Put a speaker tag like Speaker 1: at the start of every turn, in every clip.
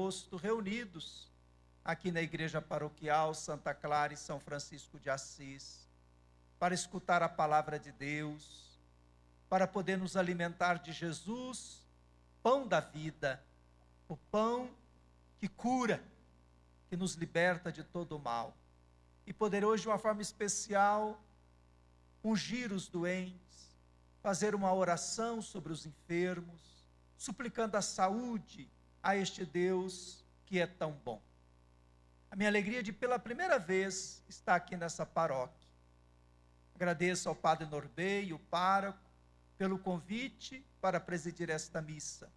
Speaker 1: agosto, reunidos aqui na Igreja Paroquial Santa Clara e São Francisco de Assis, para escutar a palavra de Deus, para poder nos alimentar de Jesus, pão da vida, o pão que cura, que nos liberta de todo o mal. E poder hoje, de uma forma especial, ungir os doentes, fazer uma oração sobre os enfermos, suplicando a saúde a este Deus que é tão bom. A minha alegria de, pela primeira vez, estar aqui nessa paróquia. Agradeço ao Padre Norbey, o pároco, pelo convite para presidir esta missa.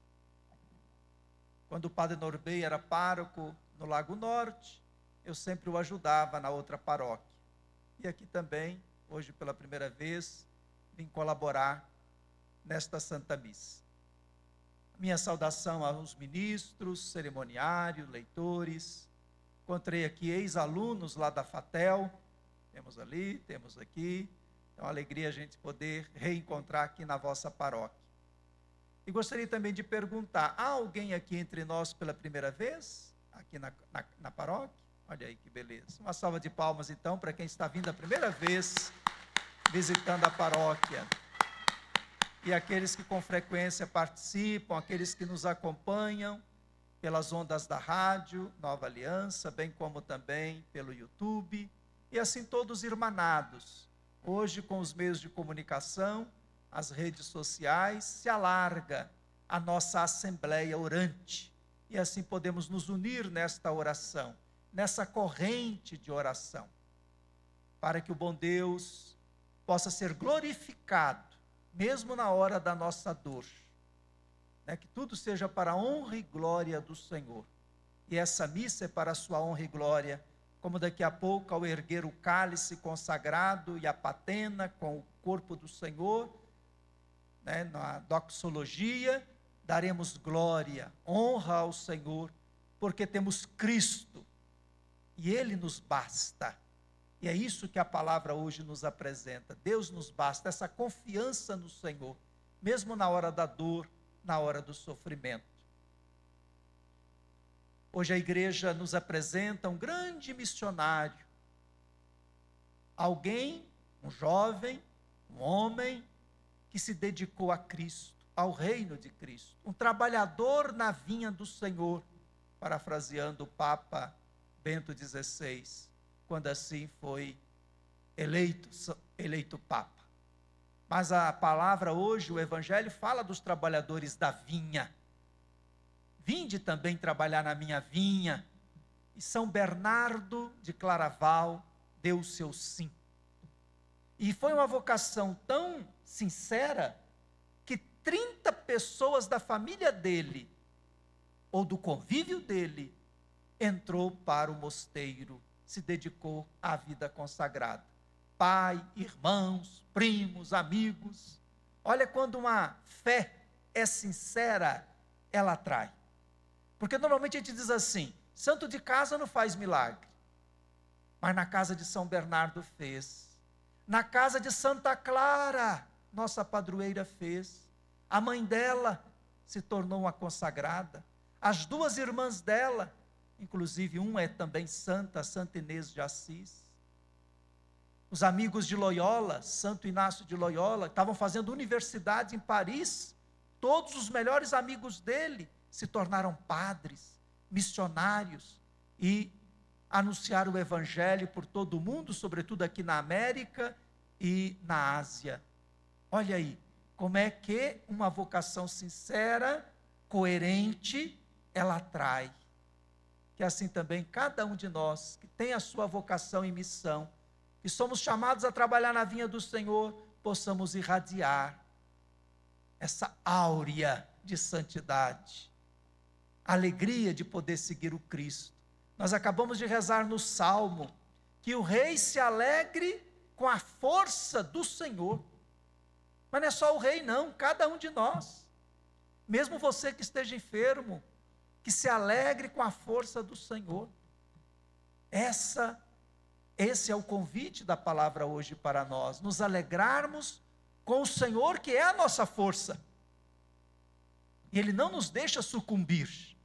Speaker 1: Quando o Padre Norbey era pároco no Lago Norte, eu sempre o ajudava na outra paróquia. E aqui também, hoje pela primeira vez, vim colaborar nesta Santa Missa. Minha saudação aos ministros, cerimoniários, leitores. Encontrei aqui ex-alunos lá da FATEL, temos ali, temos aqui. É uma alegria a gente poder reencontrar aqui na vossa paróquia. E gostaria também de perguntar, há alguém aqui entre nós pela primeira vez? Aqui na paróquia? Olha aí que beleza. Uma salva de palmas então para quem está vindo a primeira vez visitando a paróquia. E aqueles que com frequência participam, aqueles que nos acompanham pelas ondas da rádio, Nova Aliança, bem como também pelo YouTube, e assim todos irmanados. Hoje, com os meios de comunicação, as redes sociais, se alarga a nossa assembleia orante, e assim podemos nos unir nesta oração, nessa corrente de oração, para que o bom Deus possa ser glorificado, mesmo na hora da nossa dor, né? Que tudo seja para a honra e glória do Senhor, e essa missa é para a sua honra e glória, como daqui a pouco, ao erguer o cálice consagrado e a patena com o corpo do Senhor, né, na doxologia, daremos glória, honra ao Senhor, porque temos Cristo, e Ele nos basta. E é isso que a palavra hoje nos apresenta. Deus nos basta, essa confiança no Senhor, mesmo na hora da dor, na hora do sofrimento. Hoje a igreja nos apresenta um grande missionário, alguém, um jovem, um homem, que se dedicou a Cristo, ao reino de Cristo, um trabalhador na vinha do Senhor, parafraseando o Papa Bento XVI, quando assim foi eleito Papa. Mas a palavra hoje, o Evangelho, fala dos trabalhadores da vinha. Vinde também trabalhar na minha vinha. E São Bernardo de Claraval deu o seu sim. E foi uma vocação tão sincera que 30 pessoas da família dele, ou do convívio dele, entrou para o mosteiro, se dedicou à vida consagrada. Pai, irmãos, primos, amigos. Olha, quando uma fé é sincera, ela atrai. Porque normalmente a gente diz assim, santo de casa não faz milagre. Mas na casa de São Bernardo fez. Na casa de Santa Clara, nossa padroeira, fez. A mãe dela se tornou uma consagrada. As duas irmãs dela, inclusive uma é também santa, Santa Inês de Assis. Os amigos de Loyola, Santo Inácio de Loyola, estavam fazendo universidade em Paris. Todos os melhores amigos dele se tornaram padres, missionários e anunciaram o Evangelho por todo o mundo, sobretudo aqui na América e na Ásia. Olha aí, como é que uma vocação sincera, coerente, ela atrai. Que assim também cada um de nós, que tem a sua vocação e missão, que somos chamados a trabalhar na vinha do Senhor, possamos irradiar essa áurea de santidade, a alegria de poder seguir o Cristo. Nós acabamos de rezar no Salmo, que o rei se alegre com a força do Senhor. Mas não é só o rei não, cada um de nós, mesmo você que esteja enfermo, que se alegre com a força do Senhor. Esse é o convite da palavra hoje para nós, nos alegrarmos com o Senhor, que é a nossa força. E Ele não nos deixa sucumbir.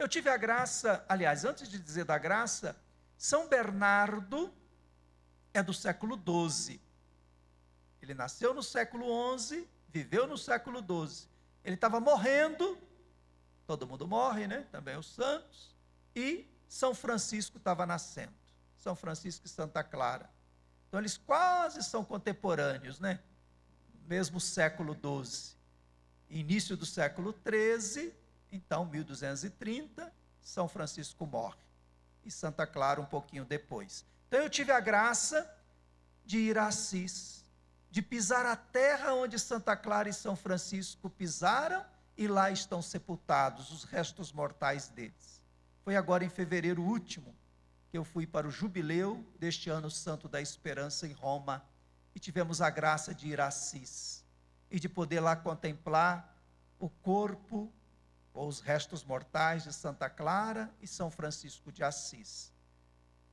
Speaker 1: Eu tive a graça, aliás, antes de dizer da graça, São Bernardo é do século XII. Ele nasceu no século XI, viveu no século XII. Ele estava morrendo, todo mundo morre, né? Também os santos. E São Francisco estava nascendo. São Francisco e Santa Clara. Então eles quase são contemporâneos, né? Mesmo século XII. Início do século XIII, então 1230, São Francisco morre. E Santa Clara um pouquinho depois. Então eu tive a graça de ir a Assis, de pisar a terra onde Santa Clara e São Francisco pisaram, e lá estão sepultados os restos mortais deles. Foi agora em fevereiro último que eu fui para o jubileu deste ano santo da esperança em Roma, e tivemos a graça de ir a Assis, e de poder lá contemplar o corpo, ou os restos mortais de Santa Clara e São Francisco de Assis.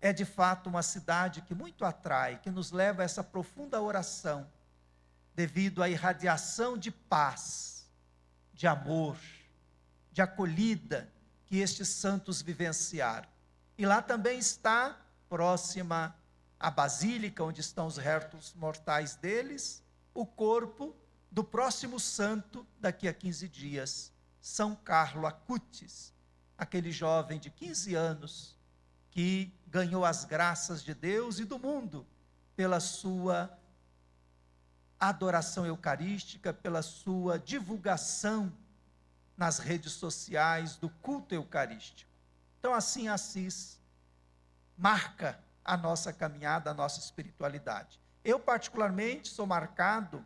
Speaker 1: É de fato uma cidade que muito atrai, que nos leva a essa profunda oração, devido à irradiação de paz, de amor, de acolhida que estes santos vivenciaram. E lá também está, próxima à basílica, onde estão os restos mortais deles, o corpo do próximo santo daqui a 15 dias, São Carlo Acutis, aquele jovem de 15 anos que ganhou as graças de Deus e do mundo pela sua adoração eucarística, pela sua divulgação nas redes sociais do culto eucarístico. Então, assim, Assis marca a nossa caminhada, a nossa espiritualidade. Eu, particularmente, sou marcado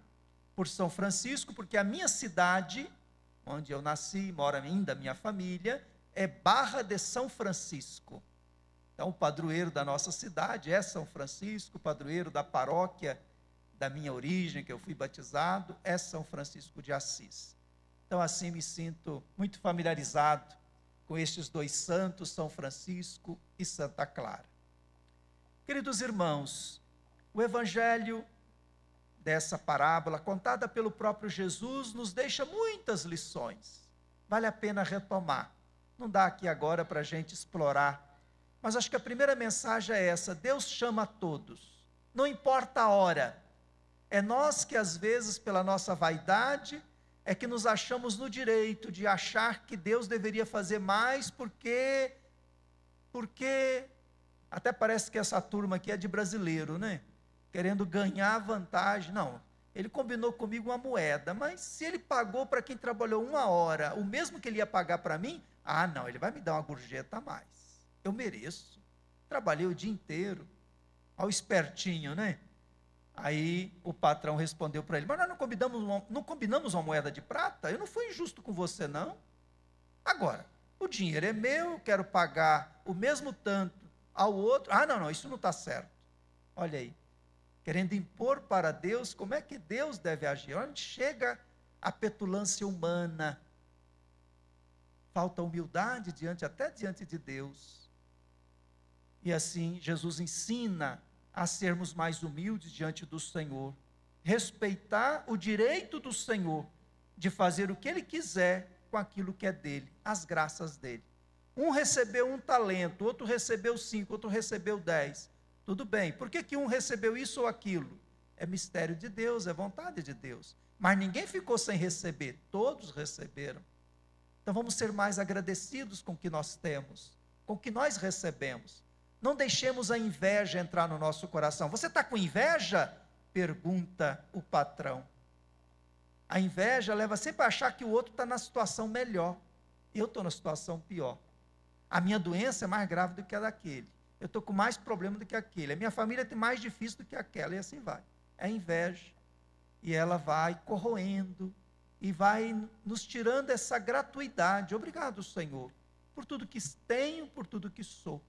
Speaker 1: por São Francisco, porque a minha cidade, onde eu nasci e mora ainda a minha família, é Barra de São Francisco. Então, o padroeiro da nossa cidade é São Francisco, o padroeiro da paróquia da minha origem, que eu fui batizado, é São Francisco de Assis. Então, assim, me sinto muito familiarizado com estes dois santos, São Francisco e Santa Clara. Queridos irmãos, o evangelho dessa parábola, contada pelo próprio Jesus, nos deixa muitas lições. Vale a pena retomar. Não dá aqui agora para a gente explorar, mas acho que a primeira mensagem é essa: Deus chama a todos, não importa a hora. É nós que, às vezes, pela nossa vaidade, é que nos achamos no direito de achar que Deus deveria fazer mais, porque até parece que essa turma aqui é de brasileiro, né? Querendo ganhar vantagem. Não, ele combinou comigo uma moeda, mas se ele pagou para quem trabalhou 1 hora, o mesmo que ele ia pagar para mim, não, ele vai me dar uma gorjeta a mais. Eu mereço. Trabalhei o dia inteiro. Olha o espertinho, né? Aí o patrão respondeu para ele: mas nós não combinamos uma moeda de prata? Eu não fui injusto com você, não. Agora, o dinheiro é meu, eu quero pagar o mesmo tanto ao outro. Não, isso não está certo. Olha aí, querendo impor para Deus como é que Deus deve agir. Onde chega a petulância humana, falta humildade até diante de Deus. E assim Jesus ensina a sermos mais humildes diante do Senhor, respeitar o direito do Senhor de fazer o que Ele quiser com aquilo que é dele, as graças dele. Um recebeu 1 talento, outro recebeu 5, outro recebeu 10. Tudo bem, por que um recebeu isso ou aquilo? É mistério de Deus, é vontade de Deus. Mas ninguém ficou sem receber, todos receberam. Então vamos ser mais agradecidos com o que nós temos, com o que nós recebemos. Não deixemos a inveja entrar no nosso coração. Você está com inveja? Pergunta o patrão. A inveja leva sempre a achar que o outro está na situação melhor. Eu estou na situação pior. A minha doença é mais grave do que a daquele. Eu estou com mais problema do que aquele. A minha família tem mais difícil do que aquela. E assim vai. É a inveja. E ela vai corroendo e vai nos tirando essa gratuidade. Obrigado, Senhor, por tudo que tenho, por tudo que sou.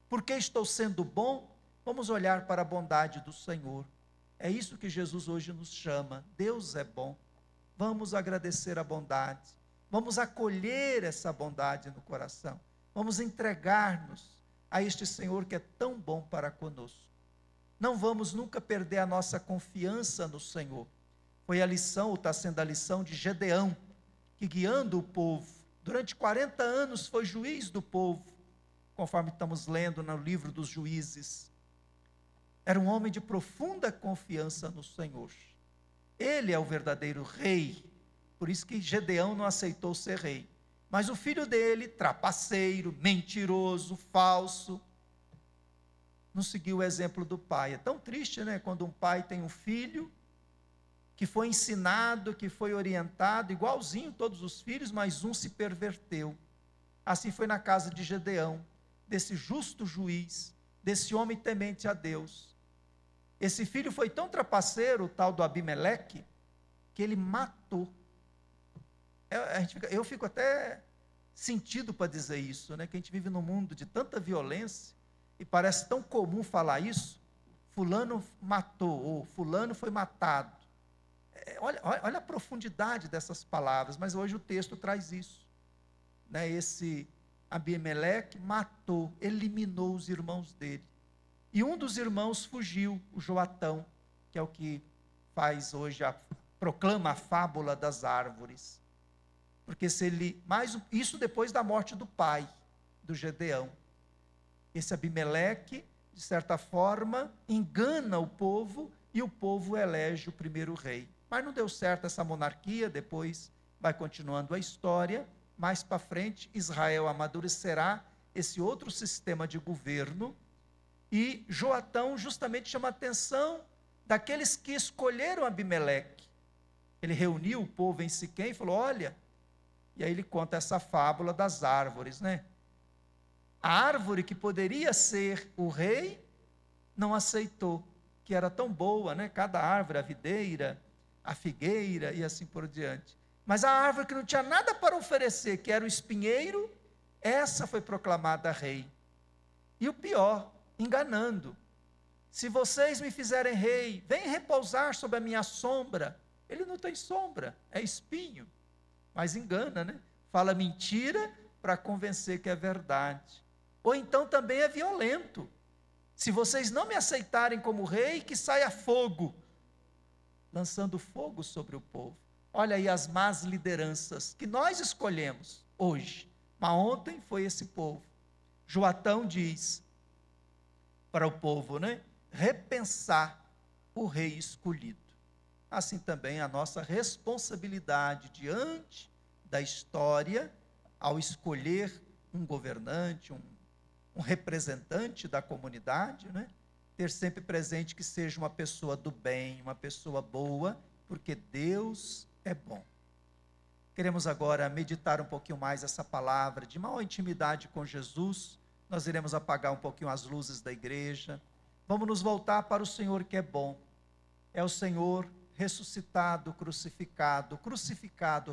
Speaker 1: Porque estou sendo bom, vamos olhar para a bondade do Senhor. É isso que Jesus hoje nos chama. Deus é bom. Vamos agradecer a bondade. Vamos acolher essa bondade no coração. Vamos entregar-nos a este Senhor que é tão bom para conosco. Não vamos nunca perder a nossa confiança no Senhor. Foi a lição, ou está sendo a lição de Gedeão, que guiando o povo Durante 40 anos foi juiz do povo, conforme estamos lendo no livro dos Juízes. Era um homem de profunda confiança no Senhor. Ele é o verdadeiro rei, por isso que Gedeão não aceitou ser rei. Mas o filho dele, trapaceiro, mentiroso, falso, não seguiu o exemplo do pai. É tão triste, né, quando um pai tem um filho que foi ensinado, que foi orientado, igualzinho todos os filhos, mas um se perverteu. Assim foi na casa de Gedeão, desse justo juiz, desse homem temente a Deus. Esse filho foi tão trapaceiro, o tal do Abimeleque, que ele matou. Eu fico até sentido para dizer isso, né? Que a gente vive num mundo de tanta violência, e parece tão comum falar isso, fulano matou, ou fulano foi matado. Olha a profundidade dessas palavras, mas hoje o texto traz isso. Né? Esse Abimeleque matou, eliminou os irmãos dele. E um dos irmãos fugiu, o Joatão, que é o que faz hoje, proclama a fábula das árvores. Porque se ele, isso depois da morte do pai, do Gedeão. Esse Abimeleque, de certa forma, engana o povo, e o povo elege o primeiro rei. Mas não deu certo essa monarquia, depois vai continuando a história. Mais para frente, Israel amadurecerá esse outro sistema de governo, e Joatão justamente chama a atenção daqueles que escolheram Abimeleque. Ele reuniu o povo em Siquém e falou, olha, e aí ele conta essa fábula das árvores, né? A árvore que poderia ser o rei, não aceitou, que era tão boa, né? Cada árvore, a videira, a figueira e assim por diante. Mas a árvore que não tinha nada para oferecer, que era o espinheiro, essa foi proclamada rei. E o pior, enganando. Se vocês me fizerem rei, vem repousar sob a minha sombra. Ele não tem sombra, é espinho. Mas engana, né? Fala mentira para convencer que é verdade. Ou então também é violento. Se vocês não me aceitarem como rei, que saia fogo. Lançando fogo sobre o povo. Olha aí as más lideranças que nós escolhemos hoje. Mas ontem foi esse povo. Joatão diz para o povo, né? Repensar o rei escolhido. Assim também a nossa responsabilidade diante da história, ao escolher um governante, um representante da comunidade, né? Ter sempre presente que seja uma pessoa do bem, uma pessoa boa, porque Deus é bom. Queremos agora meditar um pouquinho mais essa palavra de maior intimidade com Jesus. Nós iremos apagar um pouquinho as luzes da igreja. Vamos nos voltar para o Senhor que é bom. É o Senhor ressuscitado, crucificado,